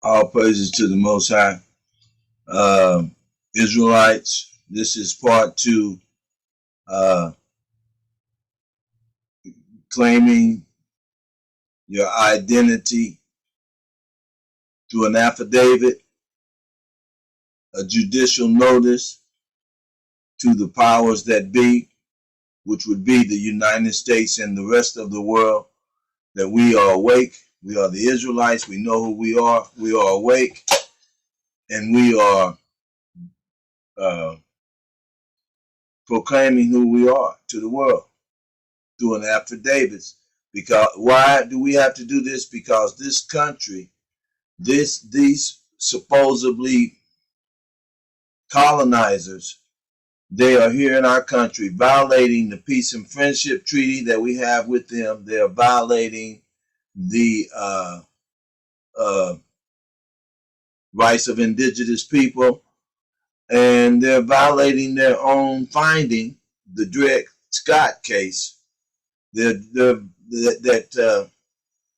All praises to the Most High. Uh, Israelites, this is part two, uh, claiming your identity through an affidavit, a judicial notice to the powers that be, which would be the United States and the rest of the world, that we are awake. We are the Israelites. We know who we are. We are awake, and we are uh, proclaiming who we are to the world through an affidavit. Because why do we have to do this? Because this country, these supposedly colonizers, they are here in our country violating the peace and friendship treaty that we have with them. They are violating the uh, rights of indigenous people, and they're violating their own finding, the Dred Scott case. That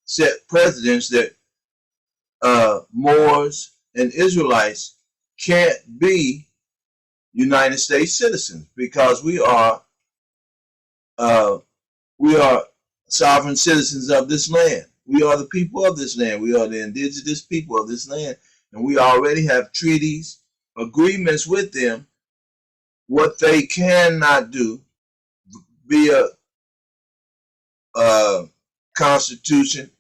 set precedents that Moors and Israelites can't be United States citizens because we are sovereign citizens of this land. We are the people of this land. We are the indigenous people of this land, and we already have treaties, agreements with them. What they cannot do via Constitution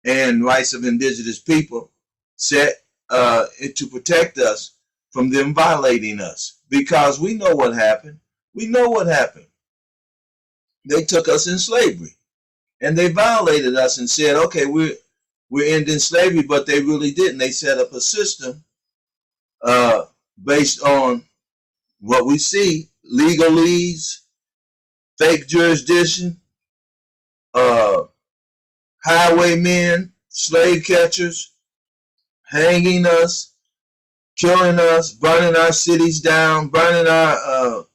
and rights of indigenous people set to protect us from them violating us, because we know what happened. We know what happened. They took us in slavery, and they violated us and said, okay, we're ending slavery, but they really didn't. They set up a system based on what we see: legalese, fake jurisdiction, highwaymen, slave catchers, hanging us, killing us, burning our cities down, burning our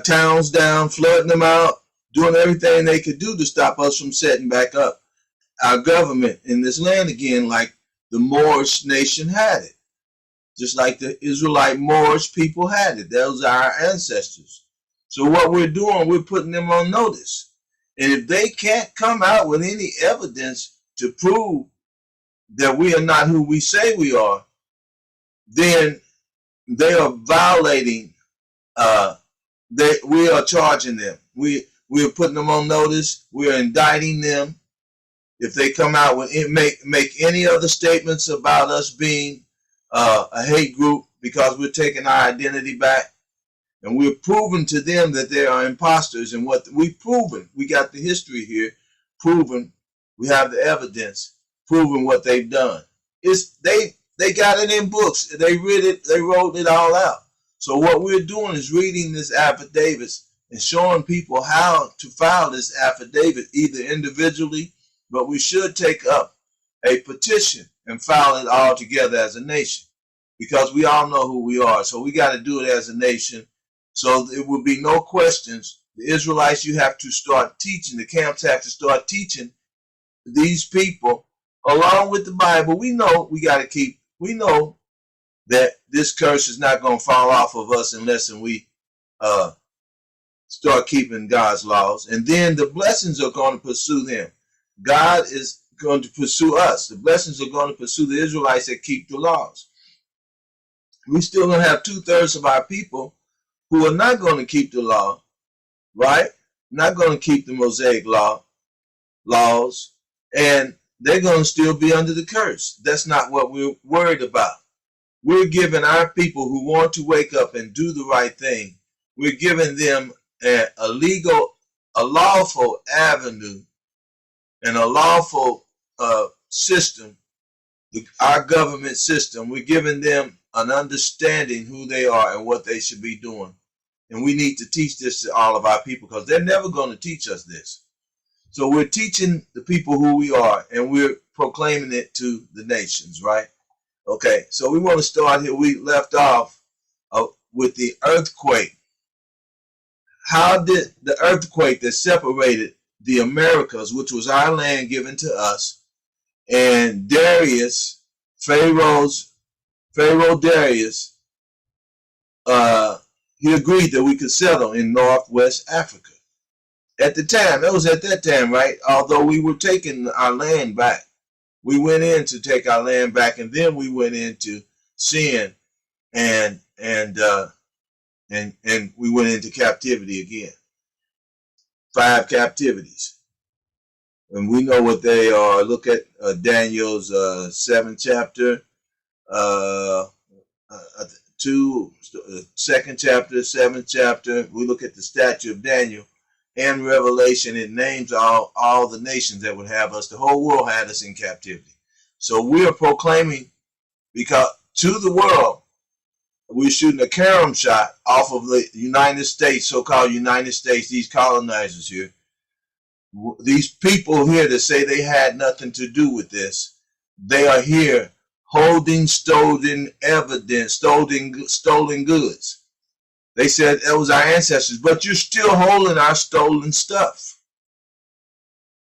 towns down, flooding them out, doing everything they could do to stop us from setting back up our government in this land again, like the Moorish nation had it, just like the Israelite Moorish people had it. Those are our ancestors. So what we're doing, we're putting them on notice. And if they can't come out with any evidence to prove that we are not who we say we are, then they are violating. We are charging them. We are putting them on notice. We are indicting them. If they come out with make any other statements about us being a hate group, because we're taking our identity back, and we're proving to them that they are imposters. And what we've proven, we got the history here, proven. We have the evidence proving what they've done. They got it in books. They read it. They wrote it all out. So what we're doing is reading this affidavit and showing people how to file this affidavit, either individually, but we should take up a petition and file it all together as a nation, because we all know who we are. So we got to do it as a nation. So there will be no questions. The Israelites, you have to start teaching. The camps have to start teaching these people along with the Bible. We know we know that this curse is not going to fall off of us unless we start keeping God's laws. And then the blessings are going to pursue them. God is going to pursue us. The blessings are going to pursue the Israelites that keep the laws. We're still going to have 2/3 of our people who are not going to keep the law, right? Not going to keep the Mosaic laws, and they're going to still be under the curse. That's not what we're worried about. We're giving our people who want to wake up and do the right thing, we're giving them a lawful avenue and a lawful system, our government system. We're giving them an understanding who they are and what they should be doing. And we need to teach this to all of our people, because they're never going to teach us this. So we're teaching the people who we are, and we're proclaiming it to the nations, right? Okay, so we want to start here. We left off with the earthquake. How did the earthquake that separated the Americas, which was our land given to us, and Darius Pharaoh Darius, he agreed that we could settle in Northwest Africa. At the time, it was at that time, right? Although we were taking our land back, we went in to take our land back, and then we went into sin, and we went into captivity again. 5 captivities, and we know what they are. Look at Daniel's 7th chapter, 2nd chapter, 7th chapter. We look at the statue of Daniel and Revelation. It names all the nations that would have us. The whole world had us in captivity. So we are proclaiming, because to the world, we're shooting a carom shot off of the United States, so-called United States, these colonizers here. These people here that say they had nothing to do with this, they are here holding stolen evidence, stolen goods. They said that was our ancestors, but you're still holding our stolen stuff.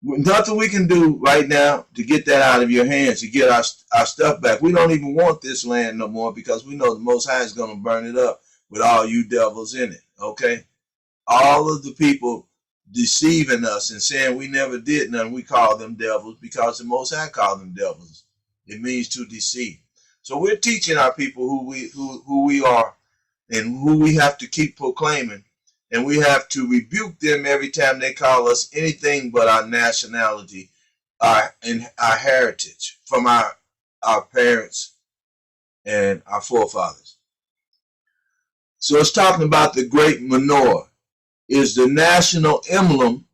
Nothing we can do right now to get that out of your hands, to get our stuff back. We don't even want this land no more, because we know the Most High is going to burn it up with all you devils in it, okay? All of the people deceiving us and saying we never did nothing, we call them devils because the Most High called them devils. It means to deceive. So we're teaching our people who we are and who we have to keep proclaiming. And we have to rebuke them every time they call us anything but our nationality, our heritage from our parents and our forefathers. So it's talking about the great menorah is the national emblem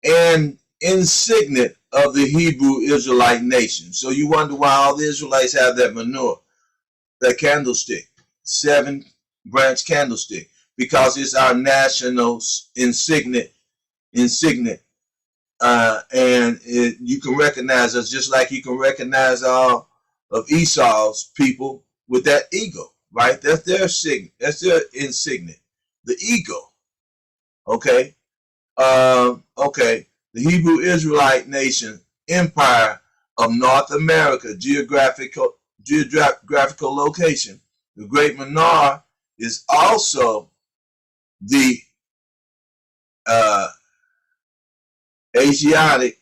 and insignia of the Hebrew Israelite nation. So you wonder why all the Israelites have that menorah, that candlestick, 7-branch candlestick. Because it's our national insignia, and you can recognize us just like you can recognize all of Esau's people with that eagle, right? That's their signet. That's their insignia, the eagle. Okay, okay. The Hebrew Israelite nation, empire of North America, geographical location. The Great Menorah is also the Asiatic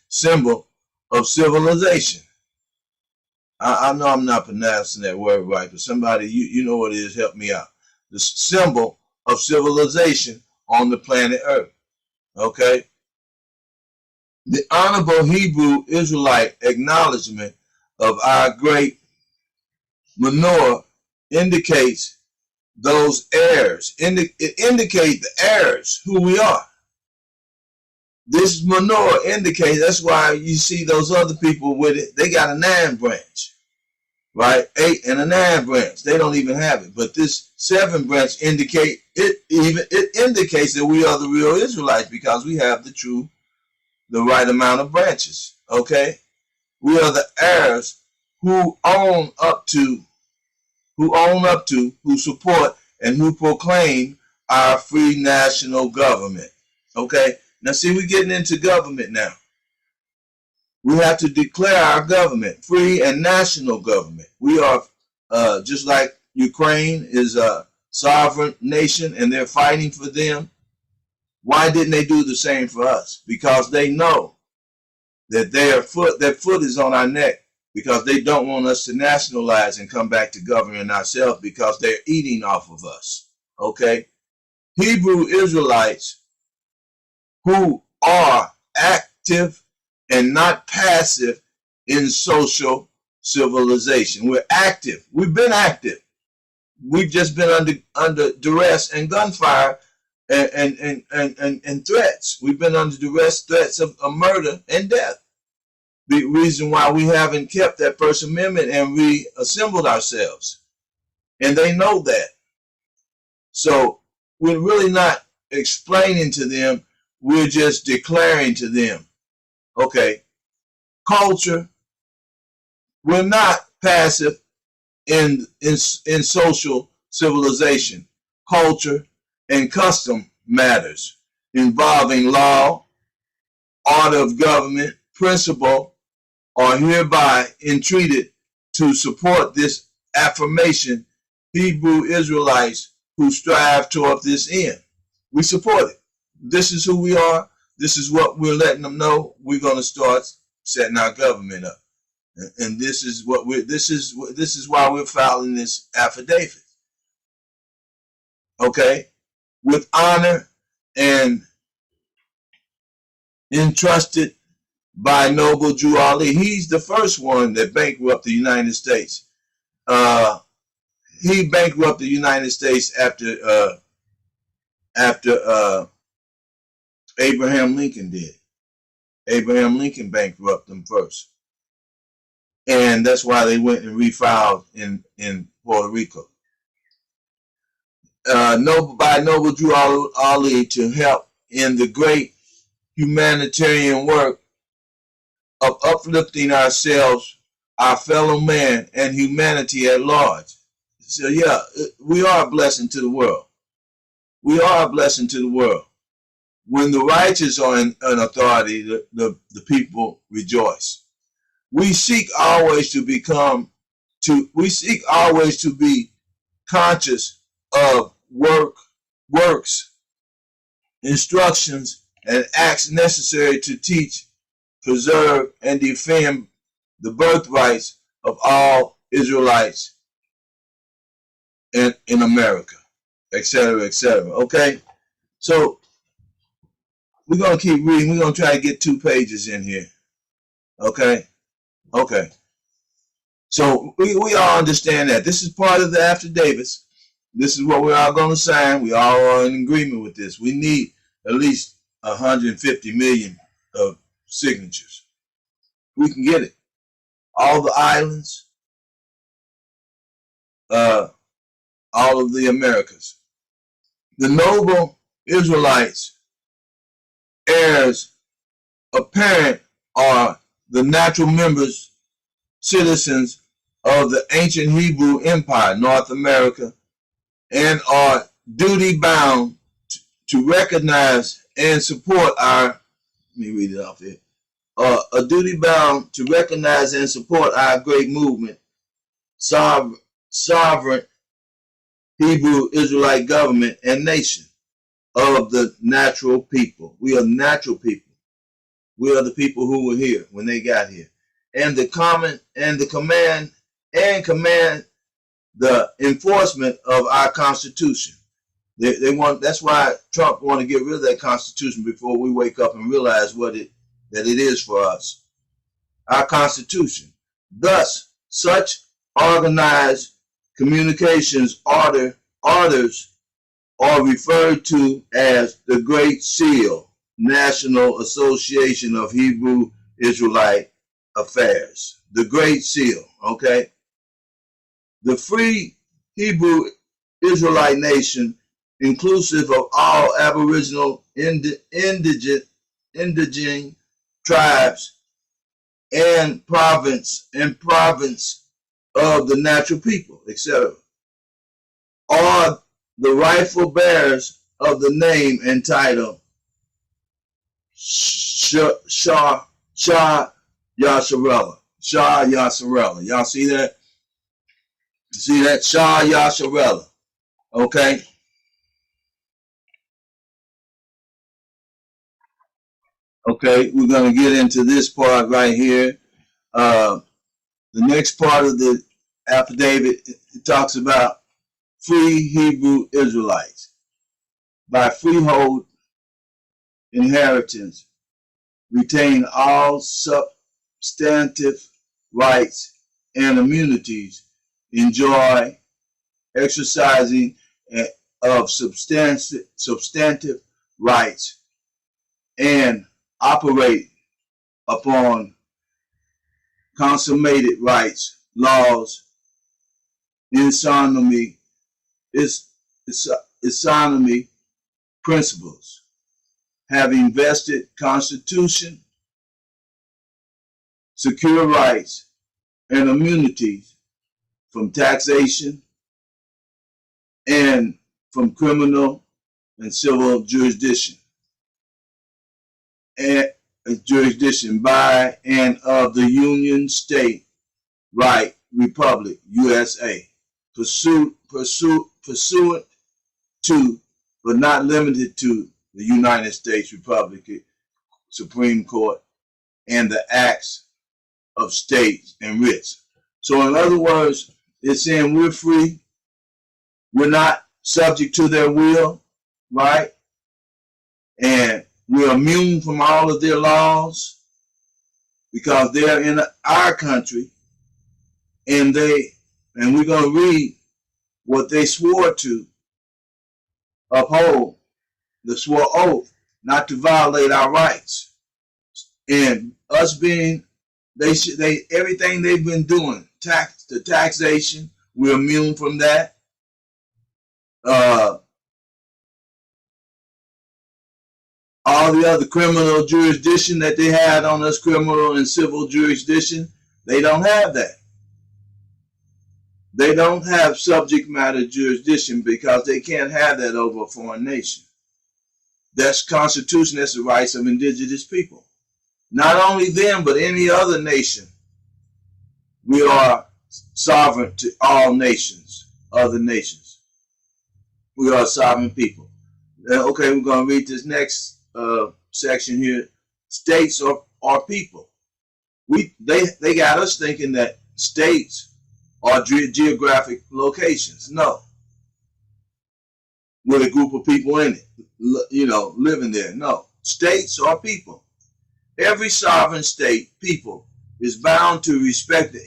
symbol of civilization. I know I'm not pronouncing that word right, but somebody, you know what it is, help me out. The symbol of civilization on the planet Earth. Okay? The honorable Hebrew Israelite acknowledgement of our great menorah indicates those heirs. It indicates the heirs, who we are. This menorah indicates, that's why you see those other people with it, they got a 9 branch, right? 8 and a 9 branch. They don't even have it. But this 7 branch indicates that we are the real Israelites, because we have the right amount of branches. Okay? We are the heirs who own up to, who support, and who proclaim our free national government. Okay? Now see, we're getting into government now. We have to declare our government, free and national government. We are, just like Ukraine is a sovereign nation and they're fighting for them. Why didn't they do the same for us? Because they know that their foot is on our neck, because they don't want us to nationalize and come back to governing ourselves, because they're eating off of us. Okay? Hebrew Israelites who are active and not passive in social civilization. We're active. We've been active. We've just been under duress and gunfire and threats. We've been under duress, threats of murder and death. The reason why we haven't kept that First Amendment and reassembled ourselves. And they know that. So we're really not explaining to them, we're just declaring to them. Okay, culture, we're not passive in social civilization. Culture and custom matters involving law, order of government, principle are hereby entreated to support this affirmation, Hebrew Israelites who strive toward this end. We support it. This is who we are. This is what we're letting them know. We're going to start setting our government up. And this is what this is why we're filing this affidavit. Okay? With honor and entrusted by Noble Drew Ali. He's the first one that bankrupted the United States. He bankrupted the United States after Abraham Lincoln did. Abraham Lincoln bankrupted them first. And that's why they went and refiled in Puerto Rico. By Noble Drew Ali to help in the great humanitarian work of uplifting ourselves, our fellow man, and humanity at large. So yeah, we are a blessing to the world. We are a blessing to the world. When the righteous are in authority, the people rejoice. We seek always to be conscious of works, instructions, and acts necessary to teach, preserve, and defend the birthrights of all Israelites in America, etc., etc. Okay? So we're going to keep reading. We're going to try to get 2 pages in here. Okay? Okay. So we all understand that. This is part of the affidavits. This is what we're all going to sign. We all are in agreement with this. We need at least 150 million of signatures. We can get it. All the islands, all of the Americas. The noble Israelites, heirs apparent, are the natural members, citizens of the ancient Hebrew Empire, North America, and are duty bound to recognize and support our, let me read it off here, a duty bound to recognize and support our great movement, sovereign Hebrew Israelite government and nation of the natural people. We are natural people. We are the people who were here when they got here. And the command the enforcement of our Constitution. They want. That's why Trump want to get rid of that Constitution before we wake up and realize that it is for us. Our Constitution. Thus, such organized communications orders are referred to as the Great Seal, National Association of Hebrew Israelite Affairs. The Great Seal. Okay. The free Hebrew Israelite nation, inclusive of all Aboriginal, indigent tribes, and province of the natural people, etc., are the rightful bearers of the name and title Shah Yasharella. Shah Yasharella. Y'all see that? See that? Shah Yasharella. Okay? Okay, we're going to get into this part right here. The next part of the affidavit, it talks about free Hebrew Israelites. By freehold inheritance, retain all substantive rights and immunities, enjoy exercising of substantive rights, and operate upon consummated rights, laws, isonomy principles, having vested constitution, secure rights, and immunities from taxation and from criminal and civil jurisdiction, jurisdiction by and of the Union State Right Republic, USA, pursuant to, but not limited to, the United States Republican Supreme Court and the acts of states and writs. So in other words, it's saying we're free. We're not subject to their will, right? And we're immune from all of their laws because they're in our country, and we're going to read what they swore to uphold, the swore oath not to violate our rights. And us being, everything they've been doing, the taxation, we're immune from that. All the other criminal jurisdiction that they had on us, criminal and civil jurisdiction, they don't have that. They don't have subject matter jurisdiction because they can't have that over a foreign nation. That's Constitution, that's the rights of indigenous people. Not only them, but any other nation. We are sovereign to all nations, other nations. We are sovereign people. Okay, we're going to read this next section here. States are people. They got us thinking that states are geographic locations. No. With a group of people in it, living there. No. States are people. Every sovereign state, people, is bound to respect the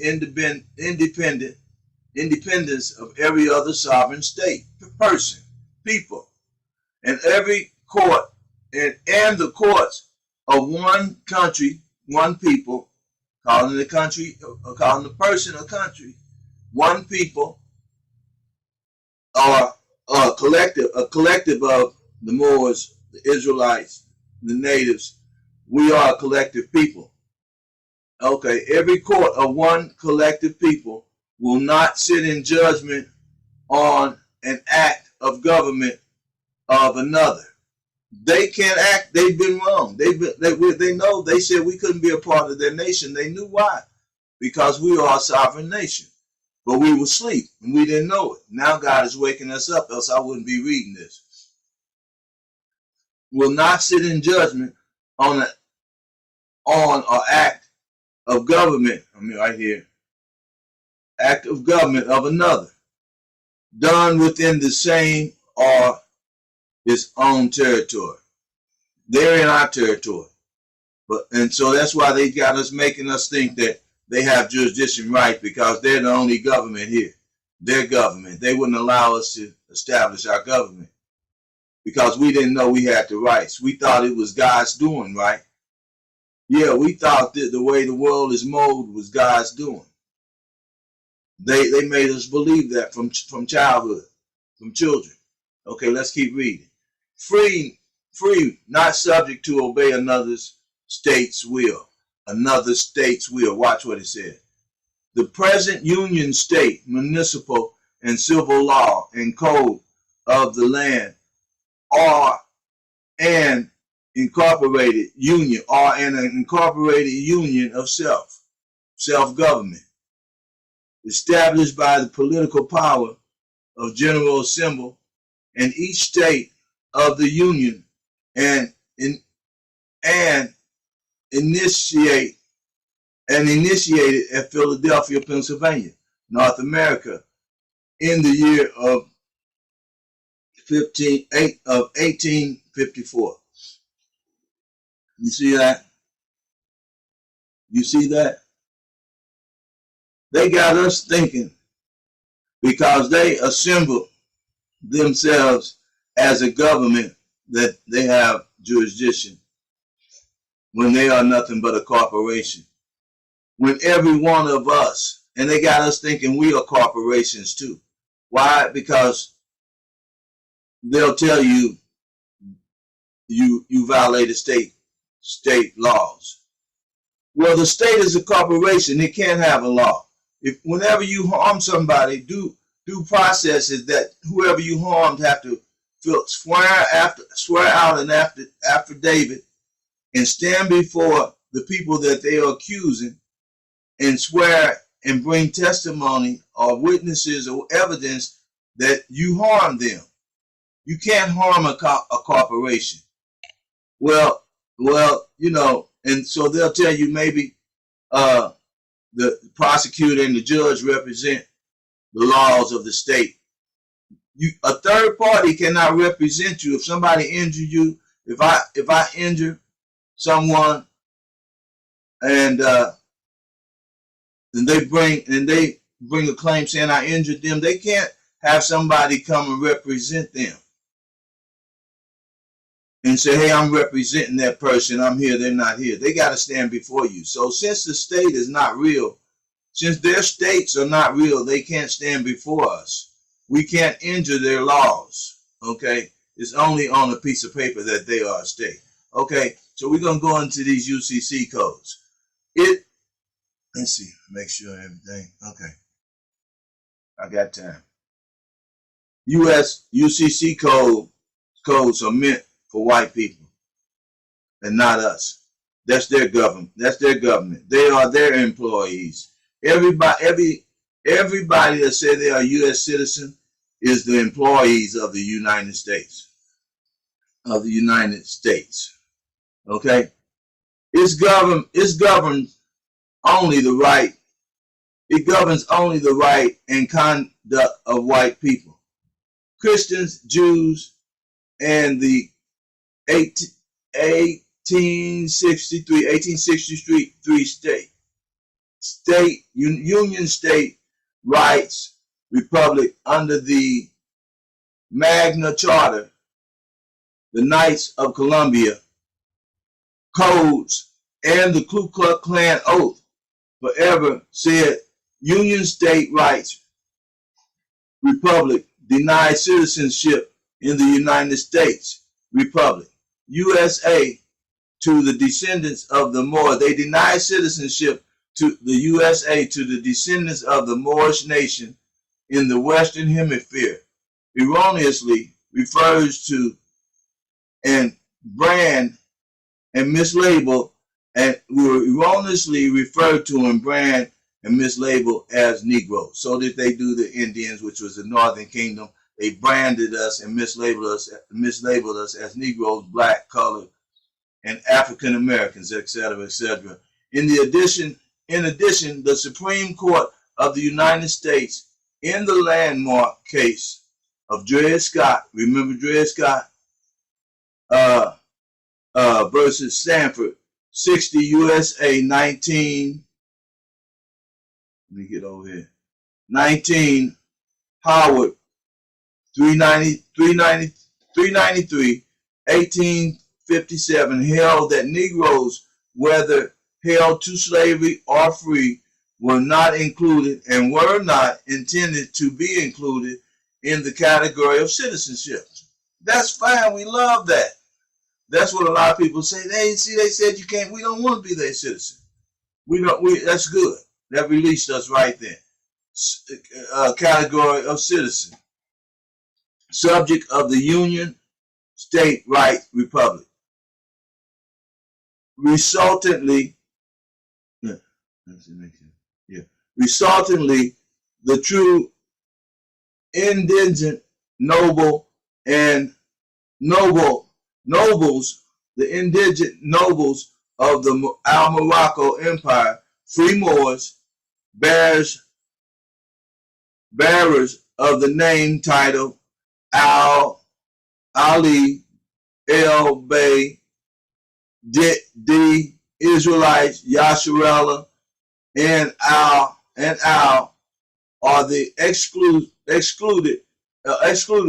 independence of every other sovereign state, person, people, and every court and the courts of one country, one people, calling the country, calling the person a country, one people, or a collective of the Moors, the Israelites, the natives. We are a collective people. Okay, every court of one collective people will not sit in judgment on an act of government of another. They can't act. They've been wrong. They know. They said we couldn't be a part of their nation. They knew why, because we are a sovereign nation. But we were asleep and we didn't know it. Now God is waking us up, else I wouldn't be reading this. Will not sit in judgment on an act of government. Right here. Act of government of another, done within the same or its own territory. They're in our territory. And so that's why they got us, making us think that they have jurisdiction right, because they're the only government here. Their government. They wouldn't allow us to establish our government because we didn't know we had the rights. We thought it was God's doing, right? Yeah, we thought that the way the world is molded was God's doing. They made us believe that from childhood, from children. Okay, let's keep reading. Free, not subject to obey another state's will. Another state's will. Watch what it said. The present Union State, municipal, and civil law and code of the land are an incorporated union, of self-government, established by the political power of General Assembly and each state of the Union, and initiated at Philadelphia, Pennsylvania, North America, in the year of 1854. You see that? You see that? They got us thinking, because they assembled themselves as a government, that they have jurisdiction when they are nothing but a corporation. When every one of us, and they got us thinking we are corporations too. Why? Because they'll tell you violated state laws. Well, the state is a corporation. It can't have a law. If whenever you harm somebody, due process is that whoever you harmed have to swear out an affidavit and stand before the people that they are accusing and swear and bring testimony or witnesses or evidence that you harm them. You can't harm a corporation. Well, you know, and so they'll tell you maybe the prosecutor and the judge represent the laws of the state. A third party cannot represent you. If somebody injured you, if I injure someone and they bring a claim saying I injured them, they can't have somebody come and represent them and say, hey, I'm representing that person. I'm here. They're not here. They got to stand before you. So since the state is not real, since their states are not real, they can't stand before us. We can't injure their laws. Okay. It's only on a piece of paper that they are a state. Okay. So we're going to go into these UCC codes. Let's see, make sure everything. Okay. I got time. US UCC codes are meant for white people and not us. That's their government. That's their government. They are their employees. Everybody that say they are U.S. citizen is the employees of the United States. Of the United States. Okay? It's governed only the right. It governs only the right and conduct of white people. Christians, Jews, and the 1863 Union State Rights Republic under the Magna Charta, the Knights of Columbia codes, and the Ku Klux Klan oath forever said Union State Rights Republic denied citizenship in the United States Republic, USA, to the descendants of the Moor. They deny citizenship to the USA to the descendants of the Moorish nation in the Western Hemisphere. Erroneously refers to and brand and mislabel, and were erroneously referred to and brand and mislabeled as Negroes. So did they do the Indians, which was the Northern Kingdom. They branded us and mislabeled us as Negroes, black, colored, and African Americans, etc., etc. In addition, the Supreme Court of the United States, in the landmark case of Dred Scott, remember Dred Scott, versus Stanford, 60 USA 19. Let me get over here. 19 Howard 393 1857 held that Negroes, whether held to slavery or free, were not included and were not intended to be included in the category of citizenship. That's fine. We love that. That's what a lot of people say. They said you can't. We don't want to be their citizen. That's good. That released us right there. Category of citizen. Subject of the Union State Right Republic. Resultantly, the true indigent nobles, the indigent nobles of the Al Morocco Empire, free Moors, bearers of the name title Al, Ali, El Bey, D, Israelites, Yasharella, and Al are the excluded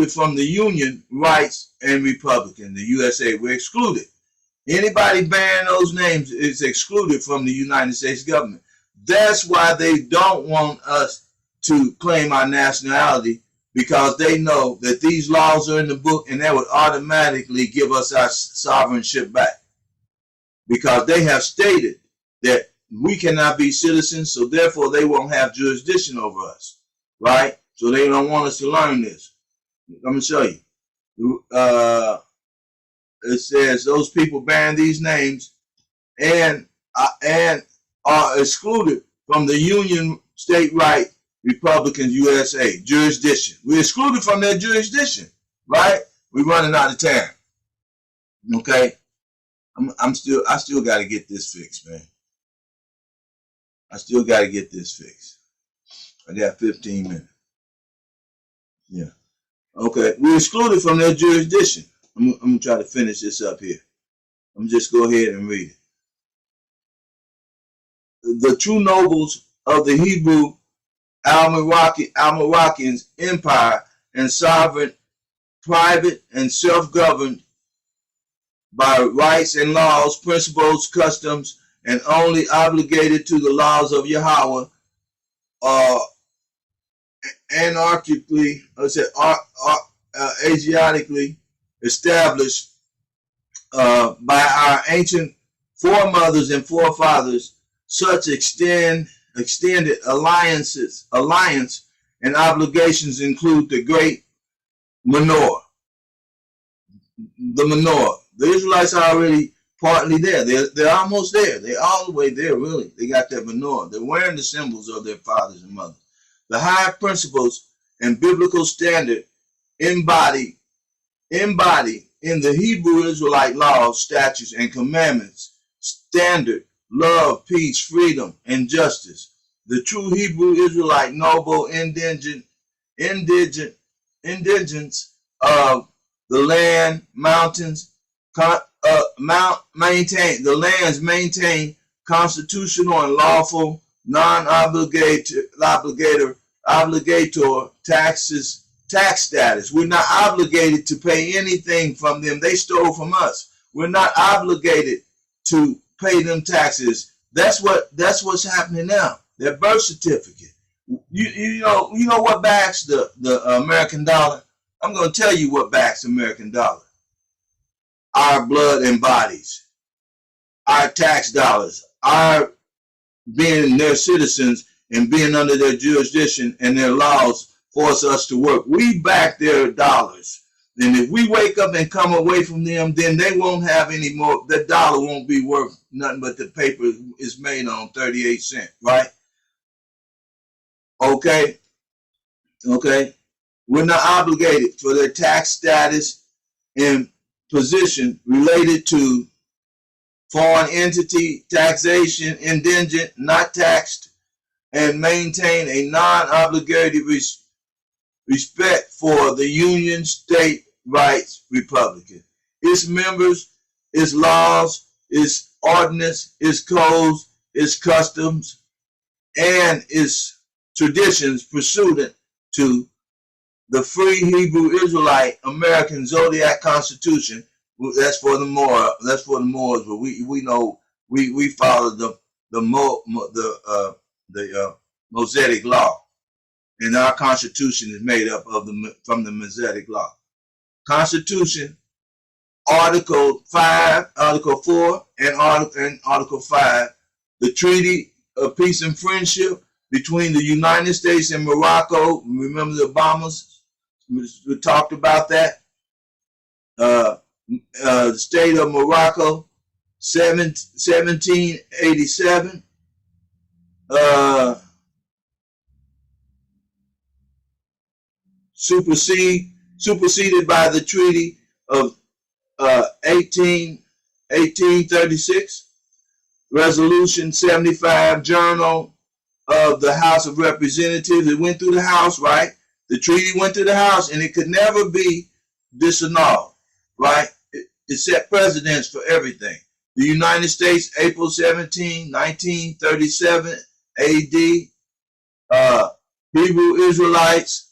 from the Union rights and Republican. The USA were excluded. Anybody bearing those names is excluded from the United States government. That's why they don't want us to claim our nationality, because they know that these laws are in the book and that would automatically give us our sovereignty back, because they have stated that we cannot be citizens, so therefore they won't have jurisdiction over us, right? So they don't want us to learn this. Let me show you. it says those people bearing these names and are excluded from the Union state right Republicans USA jurisdiction. We're excluded from their jurisdiction, right? We're running out of time. Okay, I still got to get this fixed, man. I still got to get this fixed. I got 15 minutes. Yeah. Okay, we're excluded from their jurisdiction. I'm gonna try to finish this up here. I'm just go ahead and read it. The true nobles of the Hebrew Almorakians empire and sovereign, private and self-governed by rights and laws, principles, customs, and only obligated to the laws of Yahweh, anarchically, Asiatically established by our ancient foremothers and forefathers. Such extended alliance and obligations include the great menorah. The menorah. The Israelites are already partly there. They're almost there. They're all the way there, really. They got that menorah. They're wearing the symbols of their fathers and mothers. The high principles and biblical standard embodied in the Hebrew Israelite laws, statutes, and commandments, standard, love, peace, freedom, and justice. The true Hebrew Israelite noble indigents of the land, mountains, maintain constitutional and lawful non-obligator tax status. We're not obligated to pay anything from them. They stole from us. We're not obligated to pay them taxes. That's what's happening now. Their birth certificate. You know what backs the American dollar? I'm going to tell you what backs the American dollar. Our blood and bodies, our tax dollars, our being their citizens and being under their jurisdiction and their laws force us to work. We back their dollars. And if we wake up and come away from them, then they won't have any more. The dollar won't be worth nothing but the paper is made on 38 cents, right? Okay. We're not obligated for their tax status and position related to foreign entity, taxation, indigent, not taxed, and maintain a non-obligatory respect for the Union State Rights Republican. Its members, its laws, its ordinance, its codes, its customs, and its traditions pursuant to the free Hebrew Israelite American Zodiac Constitution. That's for the Moors. But we know we follow the Mosaic law, and our Constitution is made up of from the Mosaic law. Constitution, Article 5, Article 4, and Article 5, the Treaty of Peace and Friendship between the United States and Morocco. Remember the Obamas? We talked about that. The state of Morocco, 1787. Superseded by the Treaty of 1836. Resolution 75, Journal of the House of Representatives. It went through the House, right? The treaty went through the House, and it could never be disannulled, right? It set precedents for everything. The United States, April 17, 1937 AD. Hebrew Israelites.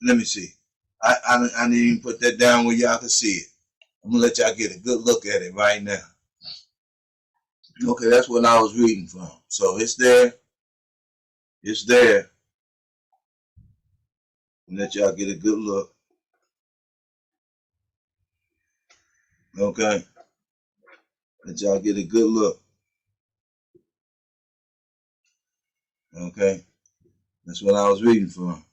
Let me see. I didn't even put that down where y'all can see it. I'm going to let y'all get a good look at it right now. Okay, that's what I was reading from. So it's there. It's there. And let y'all get a good look. Okay. Let y'all get a good look. Okay. That's what I was reading from.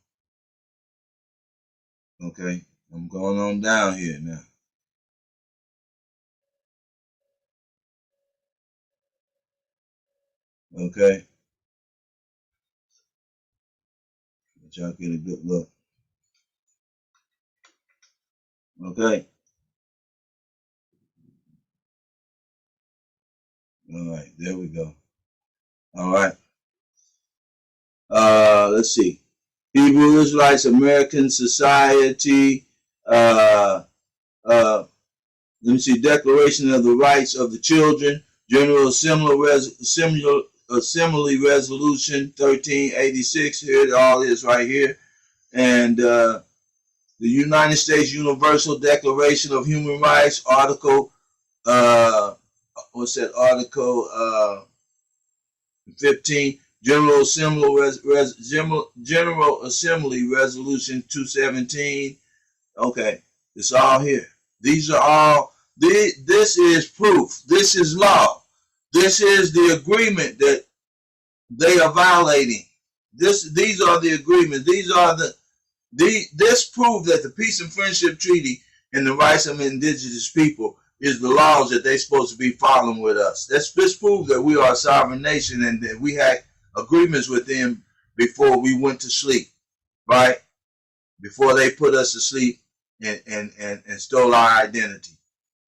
Okay. I'm going on down here now. Okay. Let y'all get a good look. Okay. All right. There we go. All right. Let's see. Hebrew Israelites, American Society. Let me see. Declaration of the Rights of the Children. General Assembly Resolution 1386. Here it all is right here. And the United States Universal Declaration of Human Rights, Article, what's that? Article 15. General Assembly Resolution 217. Okay, it's all here. These are all. This is proof. This is law. This is the agreement that they are violating. These are the agreements. This proves that the Peace and Friendship Treaty and the rights of indigenous people is the laws that they're supposed to be following with us. This proves that we are a sovereign nation and that we had agreements with them before we went to sleep, right? Before they put us to sleep and stole our identity.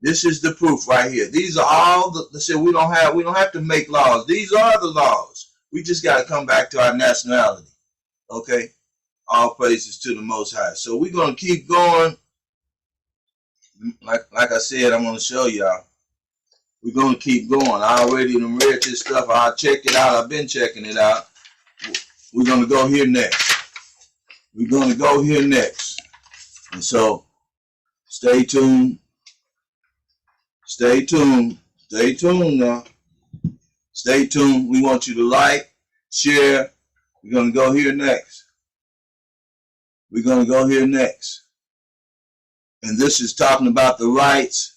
This is the proof right here. These are all the shit we don't have to make laws. These are the laws. We just got to come back to our nationality. Okay? All praises to the Most High. So we're going to keep going. Like I said, I'm going to show y'all. We're going to keep going. I already read this stuff. I'll check it out. I've been checking it out. We're going to go here next. We're going to go here next. And so, stay tuned. Stay tuned. Stay tuned now. Stay tuned. We want you to like, share. We're going to go here next. We're going to go here next. And this is talking about the rights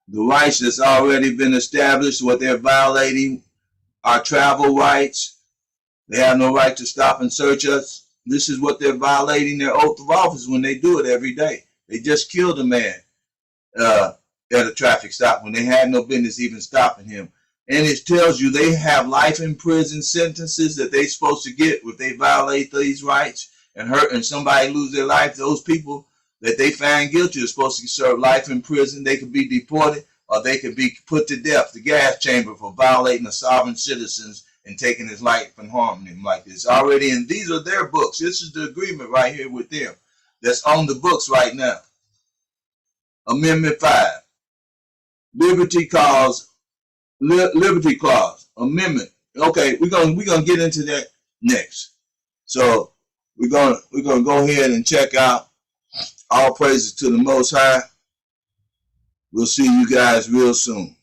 that's already been established, what they're violating, our travel rights. They have no right to stop and search us. This is what they're violating their oath of office when they do it every day. They just killed a man at a traffic stop when they had no business even stopping him. And it tells you they have life in prison sentences that they're supposed to get if they violate these rights and somebody lose their life. Those people that they find guilty are supposed to serve life in prison. They could be deported or they could be put to death, the gas chamber, for violating the sovereign citizens and taking his life and harming him like this. Already, and these are their books. This is the agreement right here with them that's on the books right now. Amendment 5. Liberty Clause. Amendment. Okay, we're gonna get into that next. So we're gonna go ahead and check out. All praises to the Most High. We'll see you guys real soon.